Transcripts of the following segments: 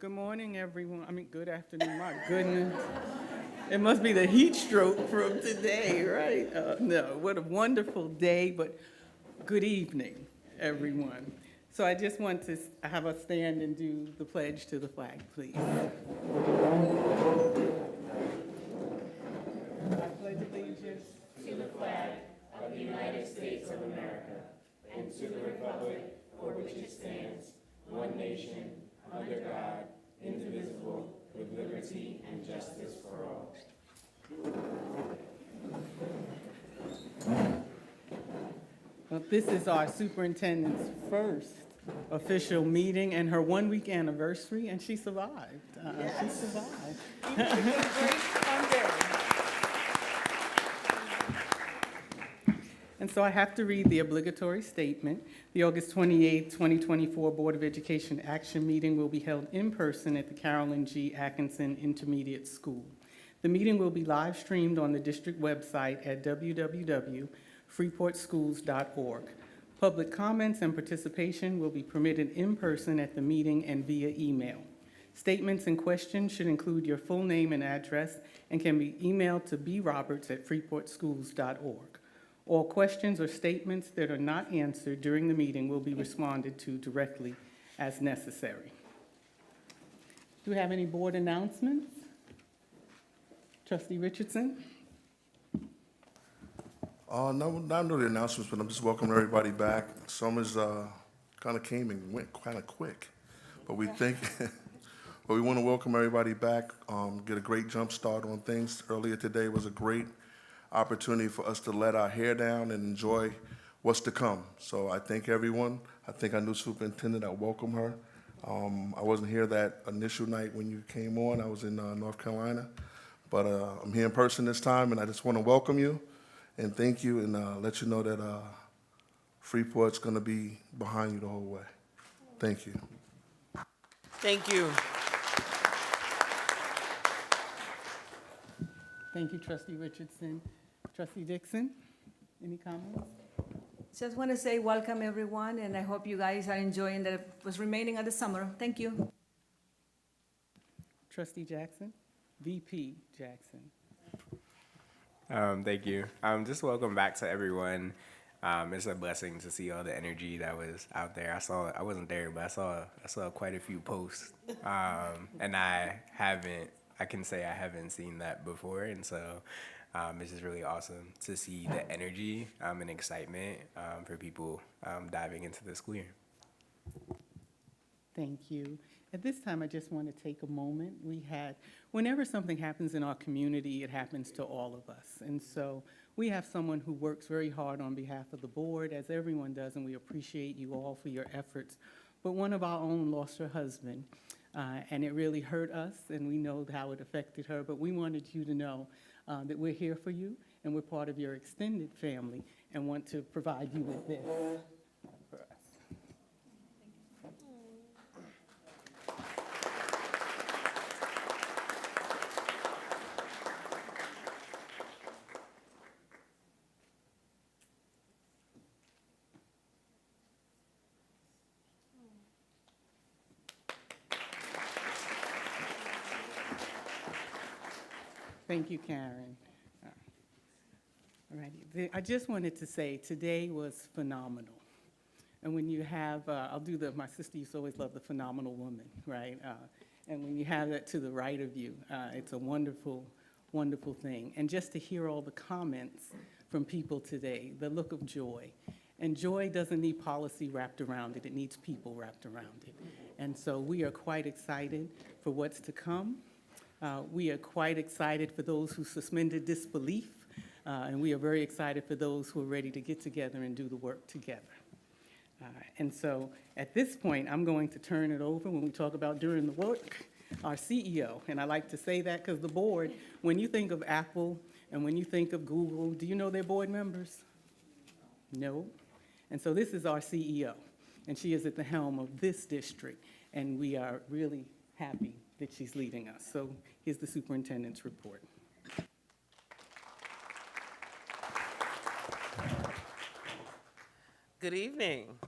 Good morning, everyone. Good afternoon. My goodness. It must be the heat stroke from today, right? No, what a wonderful day, but good evening, everyone. So I just want to have us stand and do the pledge to the flag, please. I pledge allegiance to the flag of the United States of America and to the republic for which it stands, one nation, under God, indivisible, with liberty and justice for all. Well, this is our superintendent's first official meeting and her 1-week anniversary, and she survived. She survived. And so I have to read the obligatory statement. The August 28, 2024 Board of Education Action Meeting will be held in person at the Carolyn G. Atkinson Intermediate School. The meeting will be live streamed on the district website at www.freeportschools.org. Public comments and participation will be permitted in person at the meeting and via email. Statements and questions should include your full name and address and can be emailed to broberts@freeportschools.org. All questions or statements that are not answered during the meeting will be responded to directly as necessary. Do we have any board announcements? Trustee Richardson? No, not really announcements, but I'm just welcoming everybody back. Summer's kind of came and went kind of quick, but we think, but we want to welcome everybody back. Get a great jump start on things. Earlier today was a great opportunity for us to let our hair down and enjoy what's to come. So I thank everyone. I think our new superintendent, I welcome her. I wasn't here that initial night when you came on. I was in North Carolina, but I'm here in person this time, and I just want to welcome you and thank you and let you know that Freeport's going to be behind you the whole way. Thank you. Thank you. Thank you, Trustee Richardson. Trustee Dixon, any comments? Just want to say welcome, everyone, and I hope you guys are enjoying what's remaining of the summer. Thank you. Trustee Jackson? VP Jackson. Thank you. Just welcome back to everyone. It's a blessing to see all the energy that was out there. I wasn't there, but I saw quite a few posts, and I can say I haven't seen that before, and so it's just really awesome to see the energy and excitement for people diving into the school year. Thank you. At this time, I just want to take a moment. Whenever something happens in our community, it happens to all of us. And so we have someone who works very hard on behalf of the board, as everyone does, and we appreciate you all for your efforts. But one of our own lost her husband, and it really hurt us, and we know how it affected her, but we wanted you to know that we're here for you, and we're part of your extended family, and want to provide you with this for us. Thank you, Karen. All righty. I just wanted to say today was phenomenal. And when you have, my sister used to always love the phenomenal woman, right? And when you have that to the right of you, it's a wonderful, wonderful thing. And just to hear all the comments from people today, the look of joy. And joy doesn't need policy wrapped around it, it needs people wrapped around it. And so we are quite excited for what's to come. We are quite excited for those who suspended disbelief, and we are very excited for those who are ready to get together and do the work together. And so at this point, I'm going to turn it over when we talk about doing the work, our CEO. And I like to say that because the board, when you think of Apple and when you think of Google, do you know their board members? No. And so this is our CEO, and she is at the helm of this district, and we are really happy that she's leading us. So here's the superintendent's report. Good evening.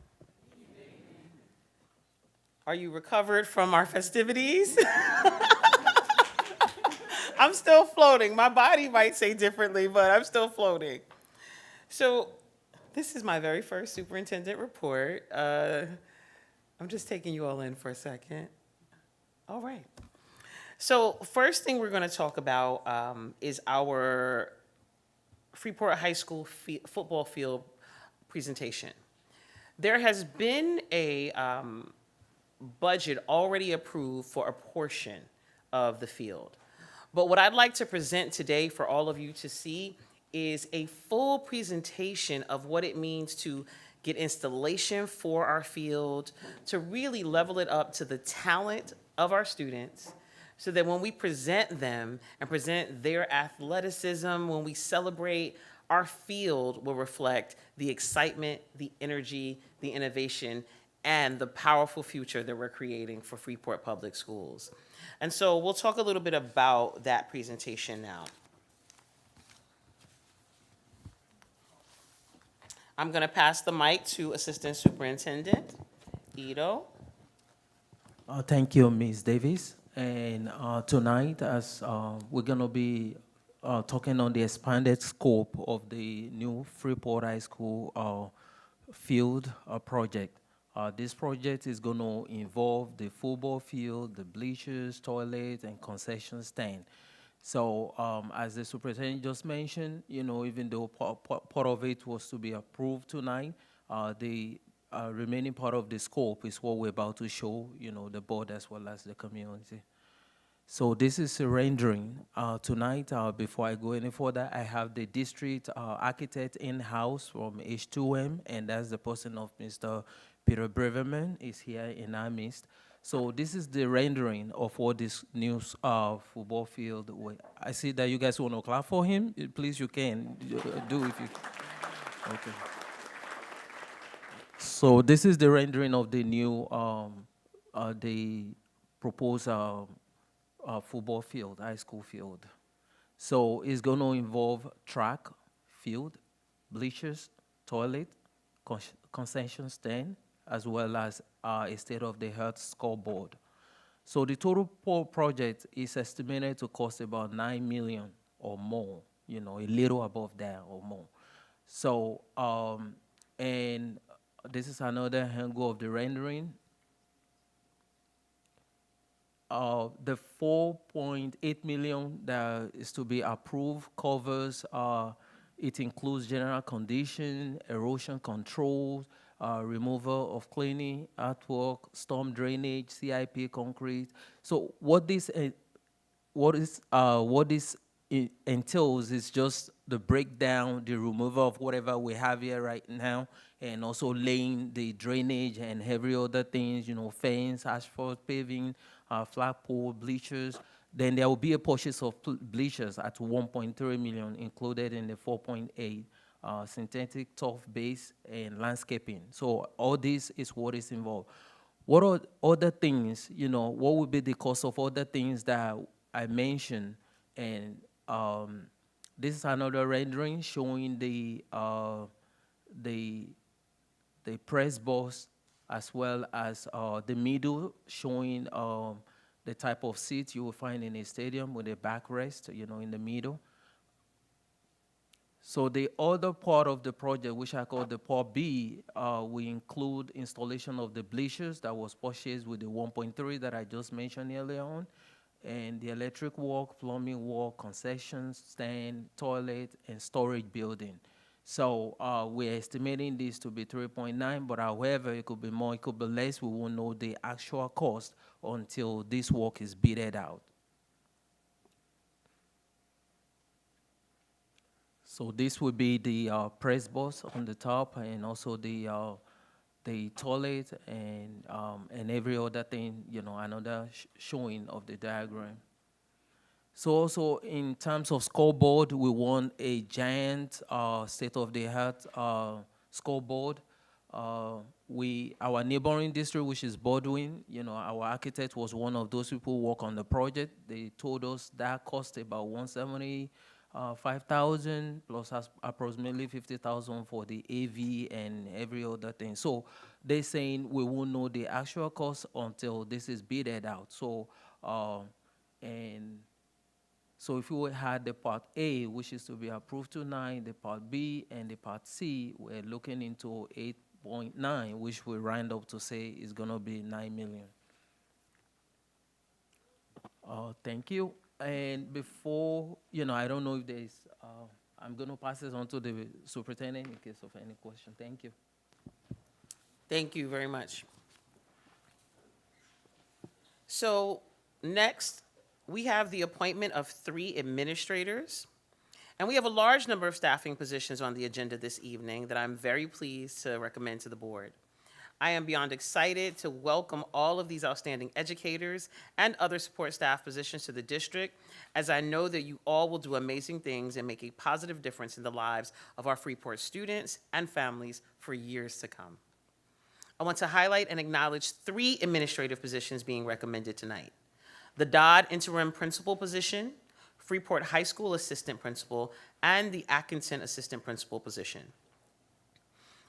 Are you recovered from our festivities? I'm still floating. My body might say differently, but I'm still floating. So, this is my very first superintendent report. I'm just taking you all in for a second. All right. So, first thing we're going to talk about is our Freeport High School football field presentation. There has been a budget already approved for a portion of the field. But what I'd like to present today for all of you to see is a full presentation of what it means to get installation for our field, to really level it up to the talent of our students, so that when we present them and present their athleticism, when we celebrate, our field will reflect the excitement, the energy, the innovation, and the powerful future that we're creating for Freeport Public Schools. And so we'll talk a little bit about that presentation now. I'm going to pass the mic to Assistant Superintendent Ito. Thank you, Ms. Davis. And tonight, as we're going to be talking on the expanded scope of the new Freeport High School field project. This project is going to involve the football field, the bleachers, toilets, and concession stand. So as the superintendent just mentioned, you know, even though part of it was to be approved tonight, the remaining part of the scope is what we're about to show, you know, the board as well as the community. So this is a rendering. Tonight, before I go any further, I have the district architect in-house from H2M, and that's the person of Mr. Peter Breverman is here in our midst. So this is the rendering of what this new football field will. I see that you guys want to clap for him. Please, you can do if you. Okay. So this is the rendering of the new, the proposed football field, high school field. So it's going to involve track, field, bleachers, toilet, concession stand, as well as a state-of-the-art scoreboard. So the total project is estimated to cost about $9 million or more, you know, a little above that or more. So, and this is another angle of the rendering. The 4.8 million that is to be approved covers, it includes general condition, erosion control, removal of cleaning, artwork, storm drainage, CIP concrete. So what this entails is just the breakdown, the removal of whatever we have here right now, and also laying the drainage and every other things, you know, fence, asphalt, paving, flagpole, bleachers. Then there will be a purchase of bleachers at 1.3 million included in the 4.8, synthetic turf base and landscaping. So all this is what is involved. What are other things, you know, what would be the cost of other things that I mentioned? And this is another rendering showing the press box, as well as the middle showing the type of seat you will find in a stadium with a backrest, you know, in the middle. So the other part of the project, which I call the part B, we include installation of the bleachers that was purchased with the 1.3 that I just mentioned earlier on, and the electric work, plumbing work, concession stand, toilet, and storage building. So we're estimating this to be 3.9, but however, it could be more, it could be less. We won't know the actual cost until this work is bidded out. So this would be the press box on the top, and also the toilet, and every other thing, you know, another showing of the diagram. So also in terms of scoreboard, we want a giant state-of-the-art scoreboard. Our neighboring district, which is Baldwin, you know, our architect was one of those people who work on the project. They told us that cost about $170 5,000 plus approximately 50,000 for the AV and every other thing. So they're saying we won't know the actual cost until this is bidded out. So, and so if we had the Part A, which is to be approved tonight, the Part B and the Part C, we're looking into 8.9, which we round up to say is gonna be 9 million. Thank you. And before, I don't know if there's, I'm gonna pass this on to the superintendent in case of any question. Thank you. Thank you very much. So next, we have the appointment of 3 administrators. And we have a large number of staffing positions on the agenda this evening that I'm very pleased to recommend to the board. I am beyond excited to welcome all of these outstanding educators and other support staff positions to the district, as I know that you all will do amazing things and make a positive difference in the lives of our Freeport students and families for years to come. I want to highlight and acknowledge 3 administrative positions being recommended tonight: the Dodd interim principal position, Freeport High School assistant principal, and the Atkinson assistant principal position.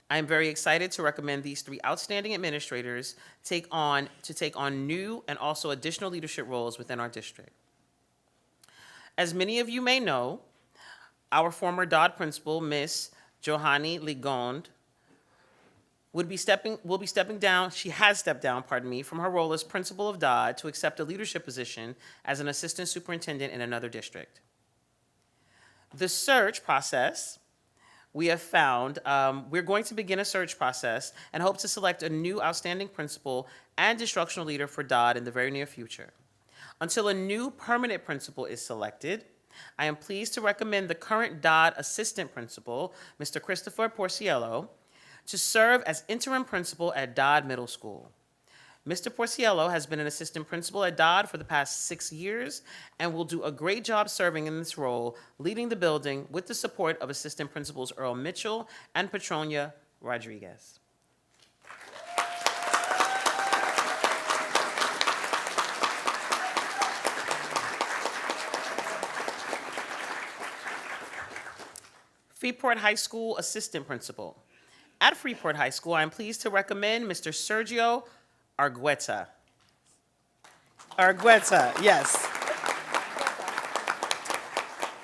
I am very excited to recommend these 3 outstanding administrators take on new and also additional leadership roles within our district. As many of you may know, our former Dodd principal, Miss Johanny Ligond, will be stepping down. She has stepped down, from her role as principal of Dodd to accept a leadership position as an assistant superintendent in another district. The search process, we have found, we're going to begin a search process and hope to select a new outstanding principal and instructional leader for Dodd in the very near future. Until a new permanent principal is selected, I am pleased to recommend the current Dodd assistant principal, Mr. Christopher Porciello, to serve as interim principal at Dodd Middle School. Mr. Porciello has been an assistant principal at Dodd for the past 6 years and will do a great job serving in this role, leading the building with the support of assistant principals Earl Mitchell and Petronia Rodriguez. Freeport High School assistant principal. At Freeport High School, I am pleased to recommend Mr. Sergio Argueta. Yes.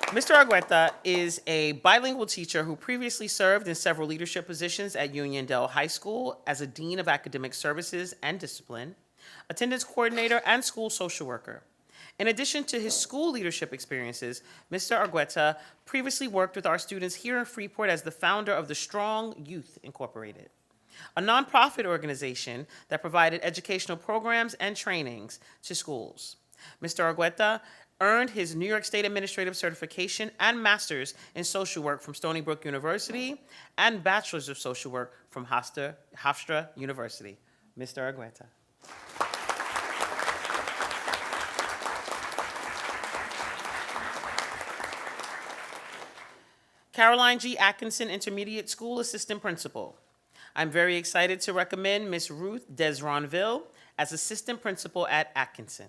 Mr. Argueta is a bilingual teacher who previously served in several leadership positions at Uniondale High School as a Dean of Academic Services and Discipline, attendance coordinator, and school social worker. In addition to his school leadership experiences, Mr. Argueta previously worked with our students here in Freeport as the founder of the Strong Youth Incorporated, a nonprofit organization that provided educational programs and trainings to schools. Mr. Argueta earned his New York State Administrative Certification and Master's in Social Work from Stony Brook University and Bachelor's of Social Work from Hofstra University. Mr. Argueta. Caroline G. Atkinson Intermediate School Assistant Principal. I'm very excited to recommend Ms. Ruth Desronville as Assistant Principal at Atkinson.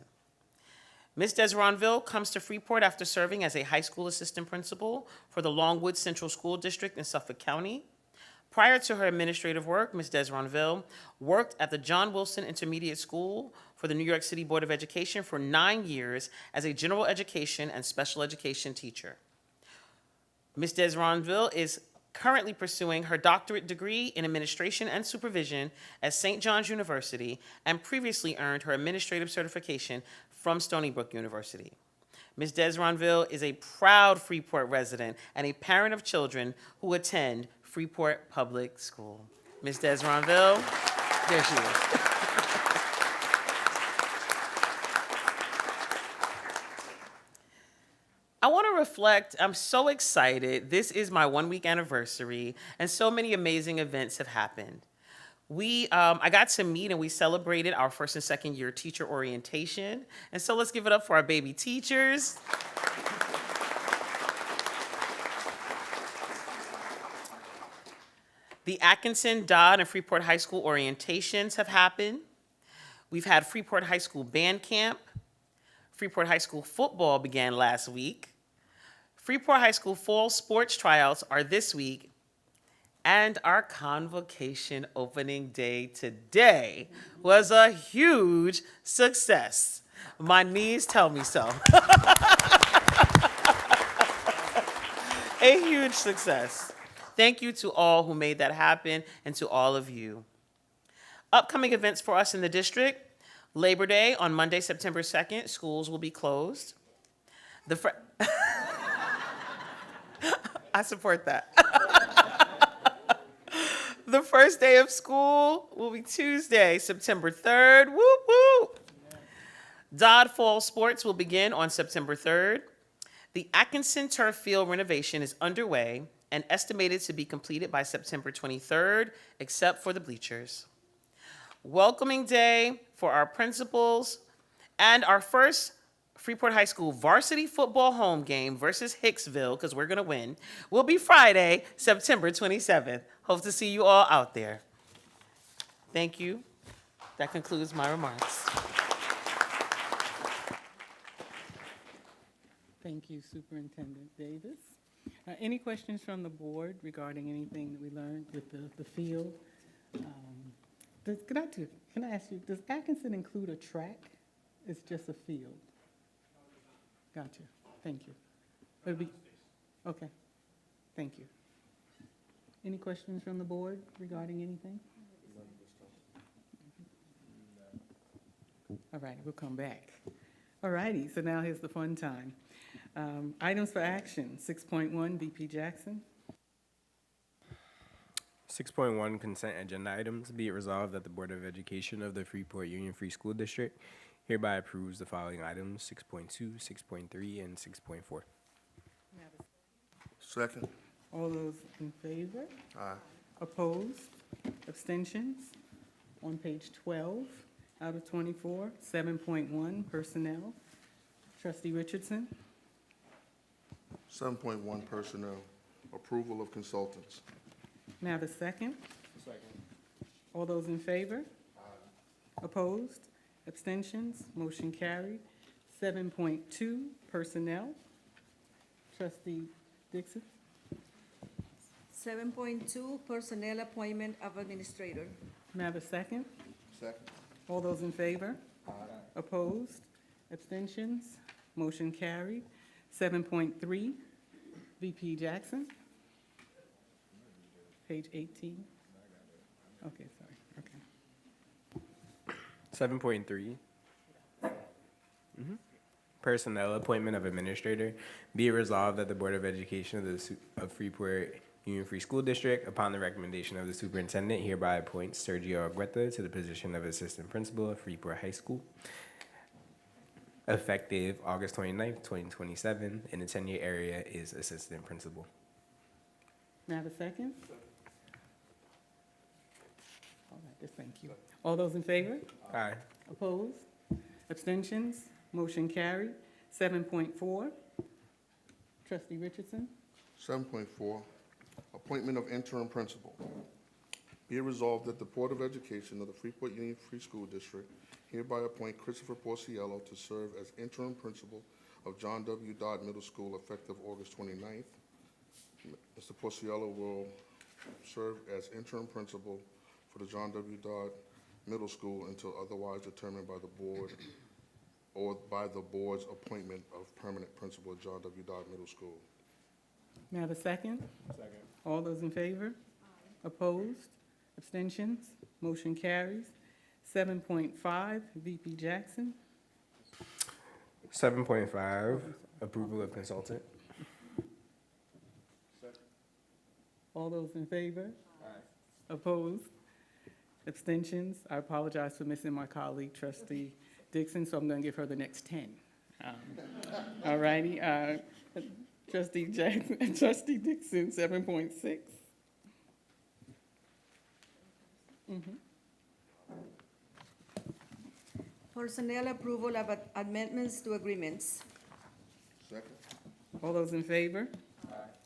Ms. Desronville comes to Freeport after serving as a high school assistant principal for the Longwood Central School District in Suffolk County. Prior to her administrative work, Ms. Desronville worked at the John Wilson Intermediate School for the New York City Board of Education for 9 years as a general education and special education teacher. Ms. Desronville is currently pursuing her doctorate degree in administration and supervision at St. John's University and previously earned her administrative certification from Stony Brook University. Ms. Desronville is a proud Freeport resident and a parent of children who attend Freeport Public School. Ms. Desronville, there she is. I want to reflect, I'm so excited. This is my 1-week anniversary, and so many amazing events have happened. I got to meet and we celebrated our first and second year teacher orientation. And so let's give it up for our baby teachers. The Atkinson, Dodd, and Freeport High School orientations have happened. We've had Freeport High School band camp. Freeport High School football began last week. Freeport High School fall sports tryouts are this week, and our convocation opening day today was a huge success. My knees tell me so. A huge success. Thank you to all who made that happen and to all of you. Upcoming events for us in the district: Labor Day on Monday, September 2nd, schools will be closed. I support that. The first day of school will be Tuesday, September 3rd. Whoop, whoop. Dodd Fall Sports will begin on September 3rd. The Atkinson Turf Field renovation is underway and estimated to be completed by September 23rd, except for the bleachers. Welcoming day for our principals, and our first Freeport High School varsity football home game versus Hicksville, because we're going to win, will be Friday, September 27th. Hope to see you all out there. Thank you. That concludes my remarks. Thank you, Superintendent Davis. Any questions from the board regarding anything that we learned with the field? Can I ask you, does Atkinson include a track? It's just a field? Gotcha. Thank you. Okay. Thank you. Any questions from the board regarding anything? All right, we'll come back. All righty, so now here's the fun time. Items for action, 6.1, VP Jackson. 6.1 consent agenda items. Be it resolved that the Board of Education of the Freeport Union Free School District hereby approves the following items: 6.2, 6.3, and 6.4. Second. All those in favor? Aye. Opposed? Abstentions? On page 12 out of 24, 7.1, personnel. Trustee Richardson? 7.1 personnel, approval of consultants. May I have a second? Second. All those in favor? Opposed? Abstentions? Motion carried. 7.2, personnel. Trustee Dixon? 7.2, personnel appointment of administrator. May I have a second? Second. All those in favor? Opposed? Abstentions? Motion carried. 7.3, VP Jackson. Page 18. Okay, sorry, okay. 7.3. Personnel appointment of administrator. Be it resolved that the Board of Education of Freeport Union Free School District, upon the recommendation of the superintendent, hereby appoints Sergio Argueta to the position of assistant principal of Freeport High School, effective August 29th, 2027, and the tenure area is assistant principal. May I have a second? All right, just thank you. All those in favor? Aye. Opposed? Abstentions? Motion carried. 7.4, Trustee Richardson. 7.4, appointment of interim principal. Be it resolved that the Board of Education of the Freeport Union Free School District hereby appoint Christopher Porciello to serve as interim principal of John W. Dodd Middle School effective August 29th. Mr. Porciello will serve as interim principal for the John W. Dodd Middle School until otherwise determined by the board or by the board's appointment of permanent principal at John W. Dodd Middle School. May I have a second? Second. All those in favor? Opposed? Abstentions? Motion carries. 7.5, VP Jackson. 7.5, approval of consultant. All those in favor? Opposed? Abstentions? I apologize for missing my colleague, Trustee Dixon, so I'm going to give her the next 10. All righty. Trustee Jackson, Trustee Dixon, 7.6. Personnel approval of amendments to agreements. Second. All those in favor?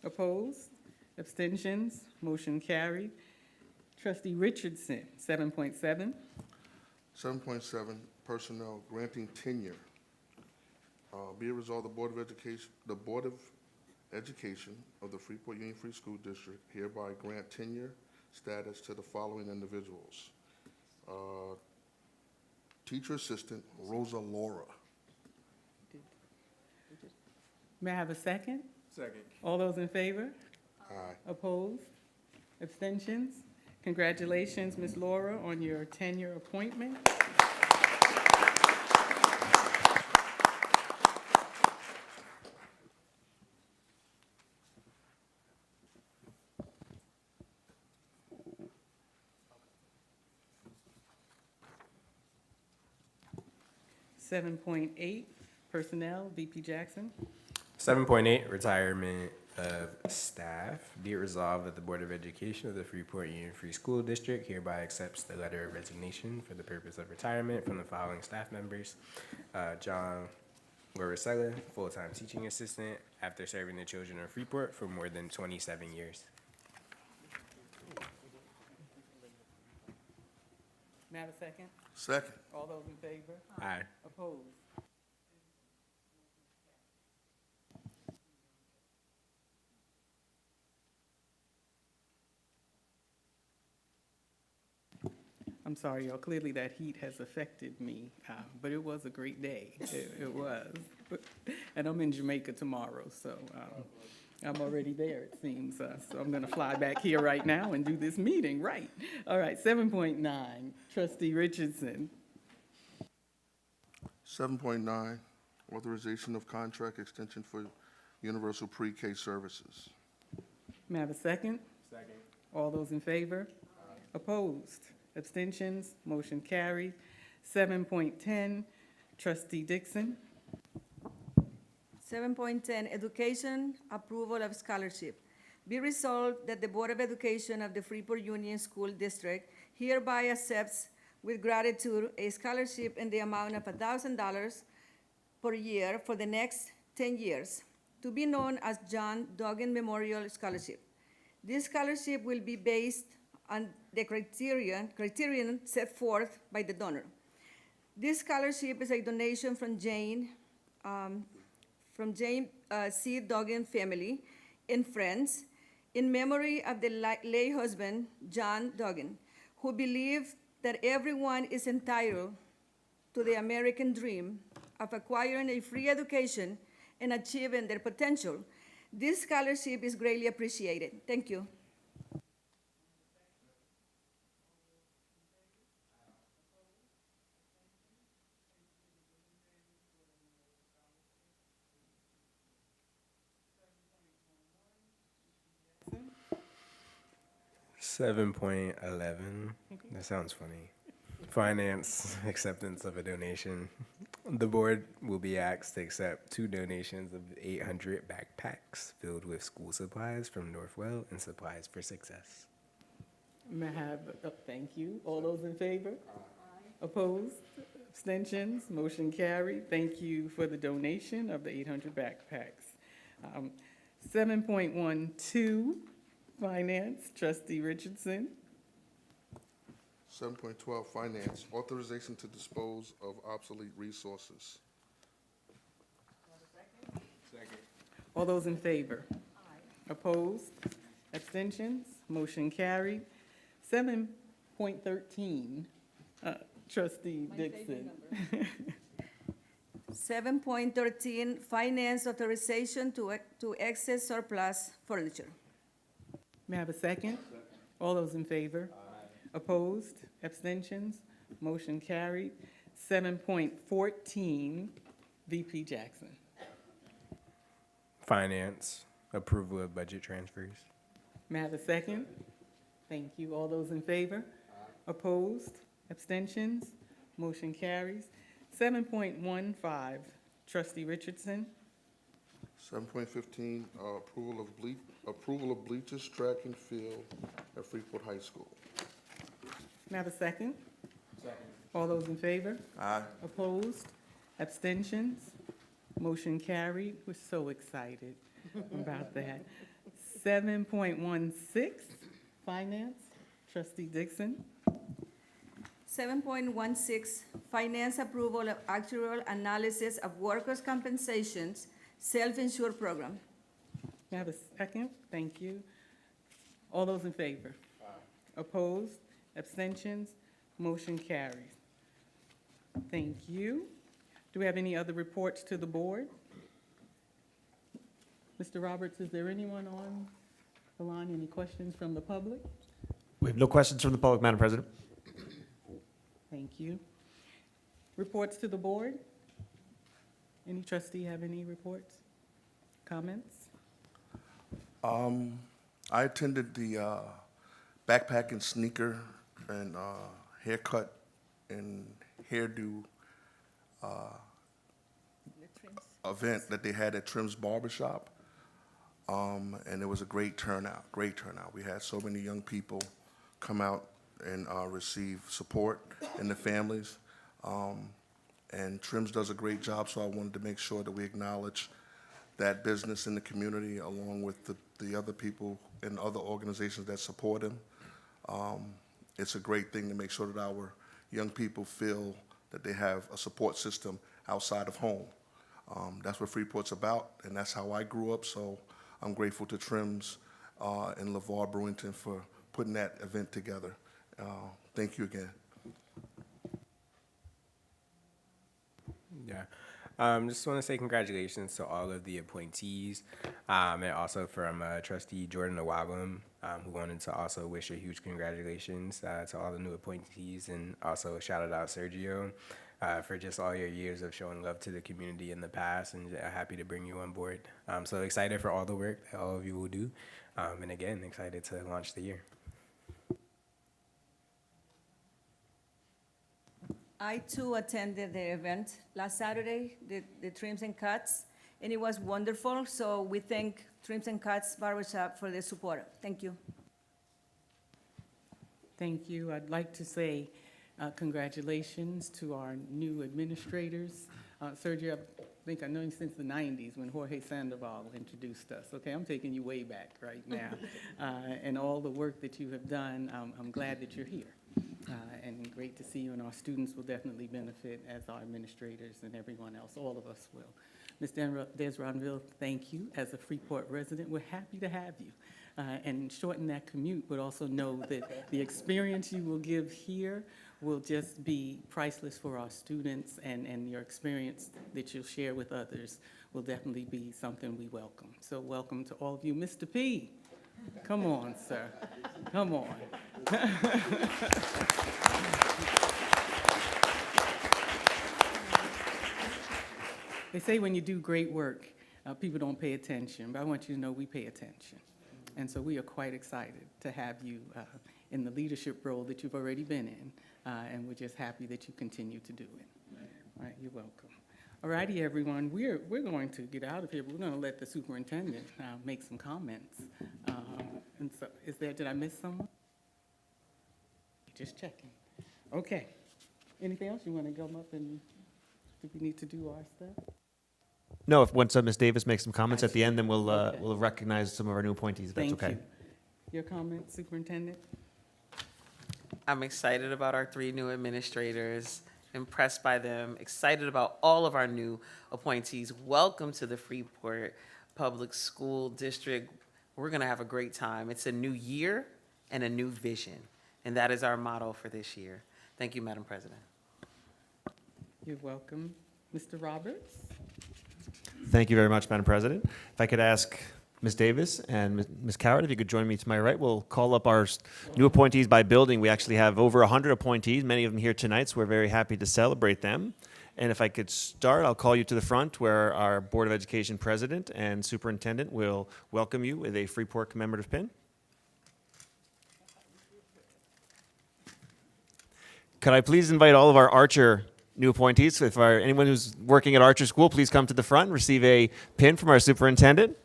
Opposed? Abstentions? Motion carried. Trustee Richardson, 7.7. 7.7, personnel granting tenure. Be it resolved, the Board of Education of the Freeport Union Free School District hereby grant tenure status to the following individuals. Teacher Assistant Rosa Laura. May I have a second? Second. All those in favor? Aye. Opposed? Abstentions? Congratulations, Ms. Laura, on your tenure appointment. Seven point eight, personnel, VP Jackson. 7.8, retirement of staff. Be it resolved that the Board of Education of the Freeport Union Free School District hereby accepts the letter of resignation for the purpose of retirement from the following staff members. John Larissella, full-time teaching assistant, after serving the children of Freeport for more than 27 years. May I have a second? Second. All those in favor? Aye. Opposed? I'm sorry, y'all. Clearly that heat has affected me, but it was a great day. It was. And I'm in Jamaica tomorrow, so I'm already there, it seems. So I'm going to fly back here right now and do this meeting, right. All right, 7.9, Trustee Richardson. 7.9, authorization of contract extension for universal pre-K services. May I have a second? Second. All those in favor? Opposed? Abstentions? Motion carried. 7.10, Trustee Dixon. 7.10, education approval of scholarship. Be resolved that the Board of Education of the Freeport Union School District hereby accepts with gratitude a scholarship in the amount of $1,000 per year for the next 10 years, to be known as John Duggan Memorial Scholarship. This scholarship will be based on the criterion set forth by the donor. This scholarship is a donation from Jane C. Duggan family and friends in memory of the late husband, John Duggan, who believed that everyone is entitled to the American dream of acquiring a free education and achieving their potential. This scholarship is greatly appreciated. Thank you. Seven point 11. That sounds funny. Finance acceptance of a donation. The board will be asked to accept 2 donations of 800 backpacks filled with school supplies from Northwell and Supplies for Success. May I have, thank you. All those in favor? Opposed? Abstentions? Motion carried. Thank you for the donation of the 800 backpacks. 7.12, Finance, Trustee Richardson. 7.12, finance, authorization to dispose of obsolete resources. Second. All those in favor? Opposed? Abstentions? Motion carried. 7.13, Trustee Dixon. 7.13, finance authorization to excess surplus furniture. May I have a second? All those in favor? Opposed? Abstentions? Motion carried. 7.14, VP Jackson. Finance approval of budget transfers. May I have a second? Thank you. All those in favor? Opposed? Abstentions? Motion carries. 7.15, Trustee Richardson. 7.15, approval of bleachers, track and field at Freeport High School. May I have a second? Second. All those in favor? Aye. Opposed? Abstentions? Motion carried. We're so excited about that. 7.16, Finance, Trustee Dixon. 7.16, finance approval of actuarial analysis of workers' compensations self-insured program. May I have a second? Thank you. All those in favor? Opposed? Abstentions? Motion carries. Thank you. Do we have any other reports to the board? Mr. Roberts, is there anyone on the line? Any questions from the public? We have no questions from the public, Madam President. Thank you. Reports to the board? Any trustee have any reports, comments? I attended the backpack and sneaker and haircut and hairdo event that they had at Trim's Barbershop. And it was a great turnout, great turnout. We had so many young people come out and receive support and the families. And Trim's does a great job, so I wanted to make sure that we acknowledge that business in the community along with the other people and other organizations that support him. It's a great thing to make sure that our young people feel that they have a support system outside of home. That's what Freeport's about, and that's how I grew up, so I'm grateful to Trim's and LeVar Brewington for putting that event together. Thank you again. Yeah. Just want to say congratulations to all of the appointees, and also from Trustee Jordan Awabum, who wanted to also wish a huge congratulations to all the new appointees, and also shout out Sergio for just all your years of showing love to the community in the past, and happy to bring you on board. So excited for all the work that all of you will do, and again, excited to launch the year. I too attended the event last Saturday, the Trims and Cuts, and it was wonderful. So we thank Trims and Cuts Barbershop for their support. Thank you. Thank you. I'd like to say congratulations to our new administrators. Sergio, I think I know you since the 90s when Jorge Sandoval introduced us. Okay, I'm taking you way back right now. And all the work that you have done, I'm glad that you're here. And great to see you, and our students will definitely benefit as our administrators and everyone else, all of us will. Ms. Desronville, thank you. As a Freeport resident, we're happy to have you. And shorten that commute, but also know that the experience you will give here will just be priceless for our students, and your experience that you'll share with others will definitely be something we welcome. So welcome to all of you. Mr. P, come on, sir. Come on. They say when you do great work, people don't pay attention, but I want you to know we pay attention. And so we are quite excited to have you in the leadership role that you've already been in, and we're just happy that you continue to do it. All right, you're welcome. All righty, everyone, we're going to get out of here, but we're going to let the superintendent make some comments. And so, did I miss someone? Just checking. Okay. Anything else you want to come up and do we need to do our stuff? No, if once Ms. Davis makes some comments at the end, then we'll Okay. we'll recognize some of our new appointees, if that's Thank okay. you. Your comment, Superintendent? I'm excited about our 3 new administrators, impressed by them, excited about all of our new appointees. Welcome to the Freeport Public School District. We're going to have a great time. It's a new year and a new vision, and that is our motto for this year. Thank you, Madam President. You're welcome. Mr. Roberts? Thank you very much, Madam President. If I could ask Ms. Davis and Ms. Coward, if you could join me to my right, we'll call up our new appointees by building. We actually have over 100 appointees, many of them here tonight, so we're very happy to celebrate them. And if I could start, I'll call you to the front where our Board of Education President and Superintendent will welcome you with a Freeport commemorative pin. Could I please invite all of our Archer new appointees, if anyone who's working at Archer School, please come to the front and receive a pin from our superintendent.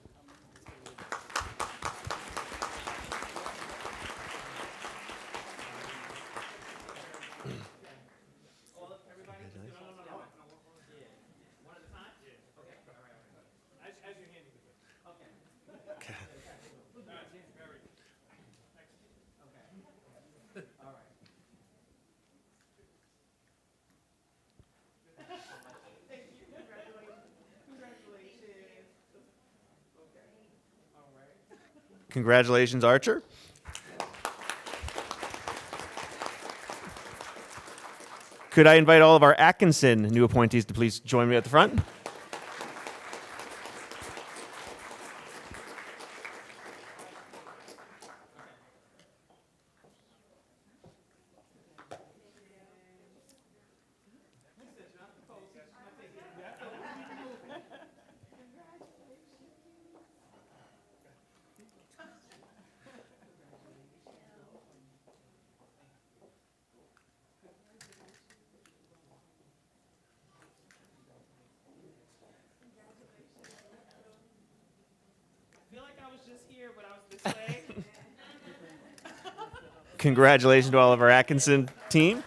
Congratulations, Archer. Could I invite all of our Atkinson new appointees to please join me at the front? I feel like I was just here, but I was this way. Congratulations to all of our Atkinson team.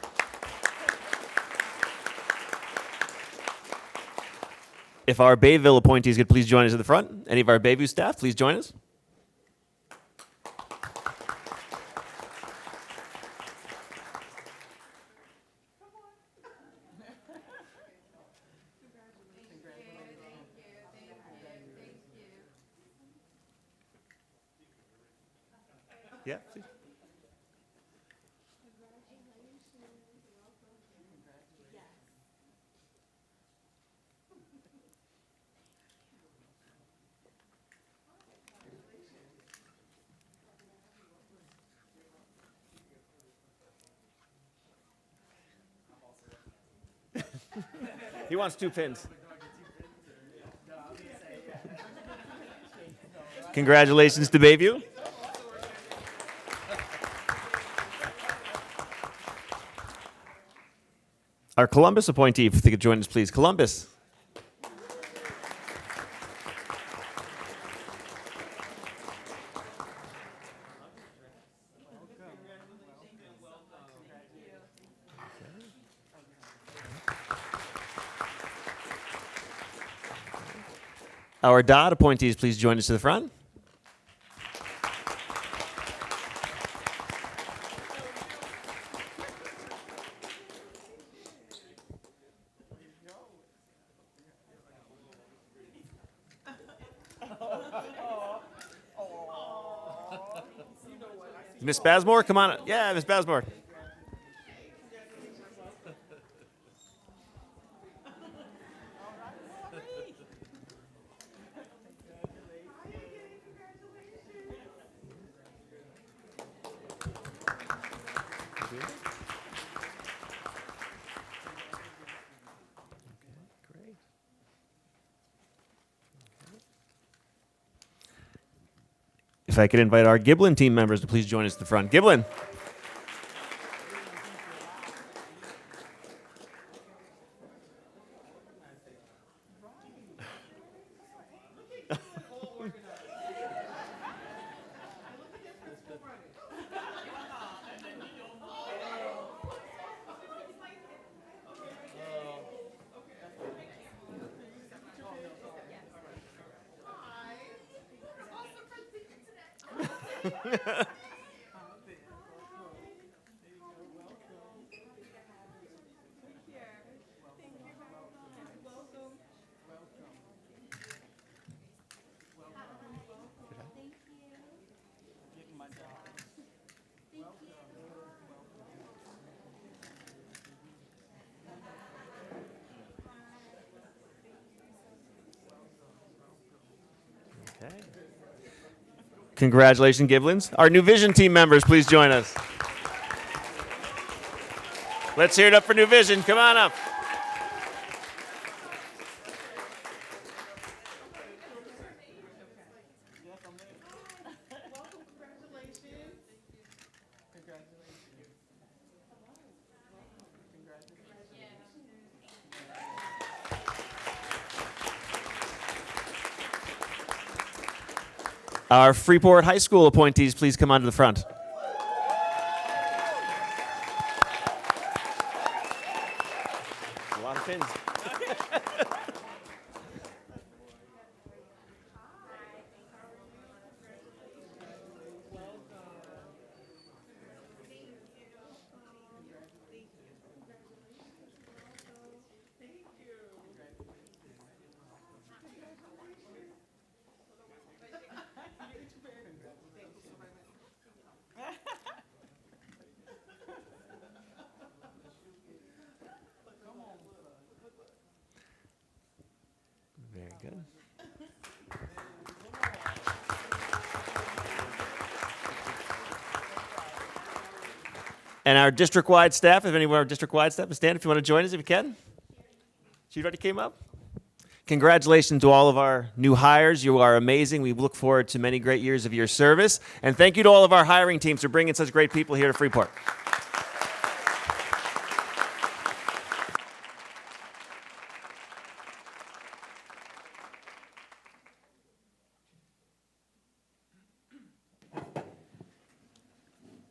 If our Bayville appointees could please join us at the front. Any of our Bayview staff, please join us. Yeah, please. He wants 2 pins. Congratulations to Bayview. Our Columbus appointee, if they could join us, please. Columbus. Our Dodd appointees, please join us to the front. Miss Basmore, come on. Yeah, Miss Basmore. If I could invite our Giblin team members to please join us at the front. Giblin. Okay. Congratulations, Giblins. Our New Vision team members, please join us. Let's hear it up for New Vision. Come on up. Our Freeport High School appointees, please come on to the front. A lot of pins. Good. And our district-wide staff, if any of our district-wide staff, stand if you want to join us if you can. She already came up. Congratulations to all of our new hires. You are amazing. We look forward to many great years of your service. And thank you to all of our hiring teams for bringing such great people here to Freeport.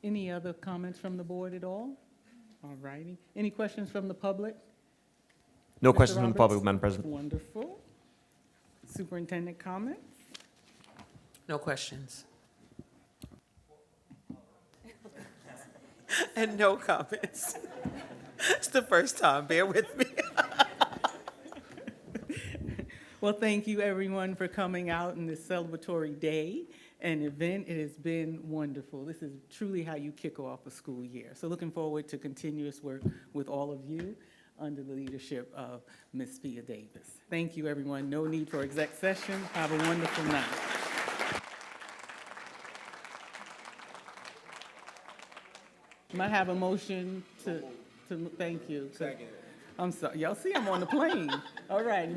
Any other comments from the board at all? All righty. Any questions from the public? No Mr. questions from the public, Roberts? Madam President. Wonderful. Superintendent comments? No questions. And no comments. It's the first time, bear with me. Well, thank you, everyone, for coming out in this celebratory day and event. It has been wonderful. This is truly how you kick off a school year. So looking forward to continuous work with all of you under the leadership of Ms. Pia Davis. Thank you, everyone. No need for exec session. Have a wonderful night. Might have a motion to thank you. Second. I'm sorry. Y'all see I'm on the plane. All right.